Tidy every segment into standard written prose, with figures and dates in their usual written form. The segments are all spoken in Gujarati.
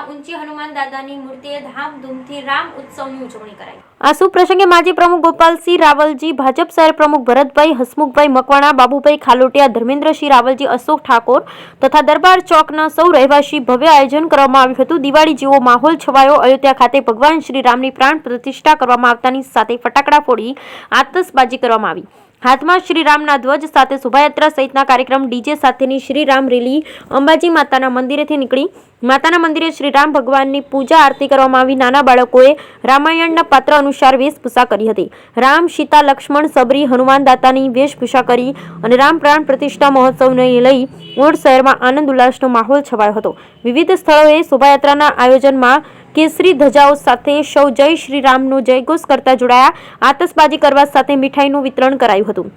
શહેરમાં ઊંચી હનુમાન દાદાની મૂર્તિએ ધામધૂમથી રામ ઉત્સવની ઉજવણી કરાઈ। આ શુભ પ્રસંગે માજી પ્રમુખ ગોપાલસિંહ રાવલજી, ભાજપ શહેર પ્રમુખ ભરતભાઈ, હસમુખભાઈ મકવાણા, બાબુભાઈ ખાલોટિયા, ધર્મેન્દ્રસિંહ રાવલજી, અશોક ઠાકોર તથા દરબાર ચોકના સૌ રહેવાસી ભવ્ય આયોજન કરવામાં આવ્યું હતું। દિવાળી જેવો માહોલ છવાયો। અયોધ્યા ખાતે ભગવાન શ્રી રામની પ્રાણ પ્રતિષ્ઠા કરવામાં આવતાની સાથે ફટાકડા ફોડી આતશબાજી કરવામાં આવી। હાથમાં શ્રી રામના ધ્વજ સાથે શોભાયાત્રા સહિતના કાર્યક્રમ, ડીજે સાથેની શ્રી રામ રેલી અંબાજી માતાના મંદિરેથી નીકળી। માતાના મંદિરે શ્રી રામ ભગવાનની પૂજા આરતી કરવામાં આવી। નાના બાળકોએ રામાયણના પાત્ર અનુસાર વેશભૂષા કરી હતી। રામ, સીતા, લક્ષ્મણ, સબરી, હનુમાન દાતાની વેશભૂષા કરી અને રામ પ્રાણ પ્રતિષ્ઠા મહોત્સવને લઈ ઓડ શહેરમાં આનંદ ઉલ્લાસનો માહોલ છવાયો હતો। વિવિધ સ્થળોએ શોભાયાત્રાના આયોજનમાં કેસરી ધજાઓ સાથે સૌ જય શ્રી રામનો જયઘોષ કરતા જોડાયા। આતશબાજી કરવા સાથે મીઠાઈનું વિતરણ કરાયું હતું।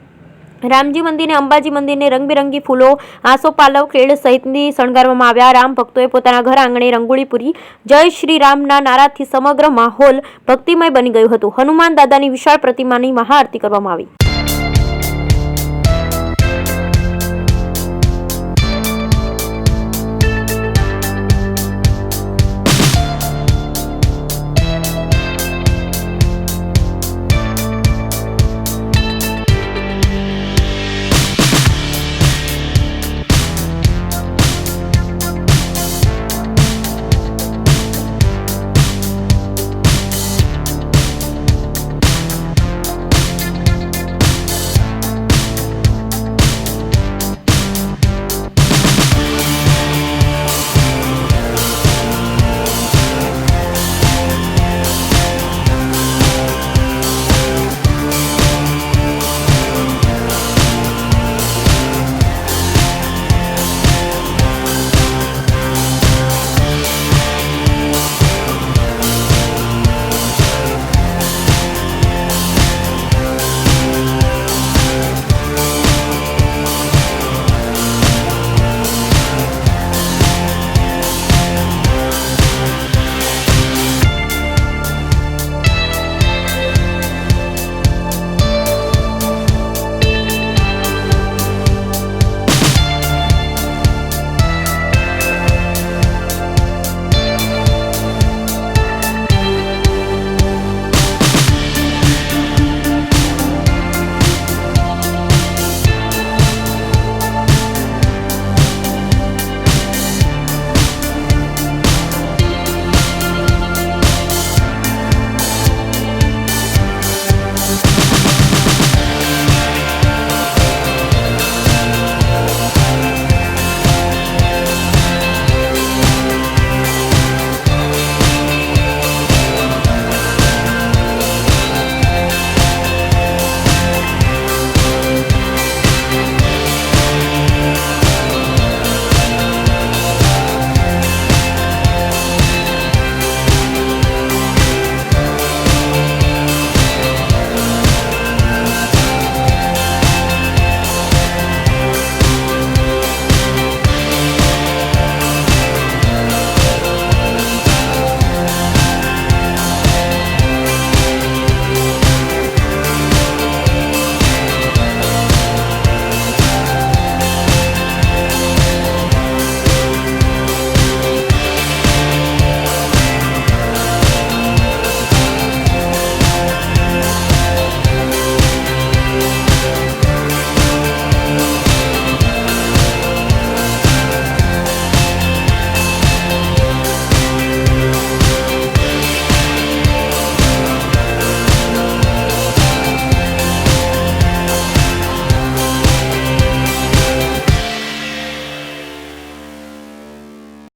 રામજી મંદિરને અંબાજી મંદિરને રંગબેરંગી ફૂલો, આસોપાલવ, ખેડ સહિતથી શણગારવામાં આવ્યા। રામ ભક્તોએ પોતાના ઘર આંગણે રંગોળી પૂરી જય શ્રી રામના નારાથી સમગ્ર માહોલ ભક્તિમય બની ગયું હતું। હનુમાન દાદાની વિશાળ પ્રતિમાની મહાઆરતી કરવામાં આવી।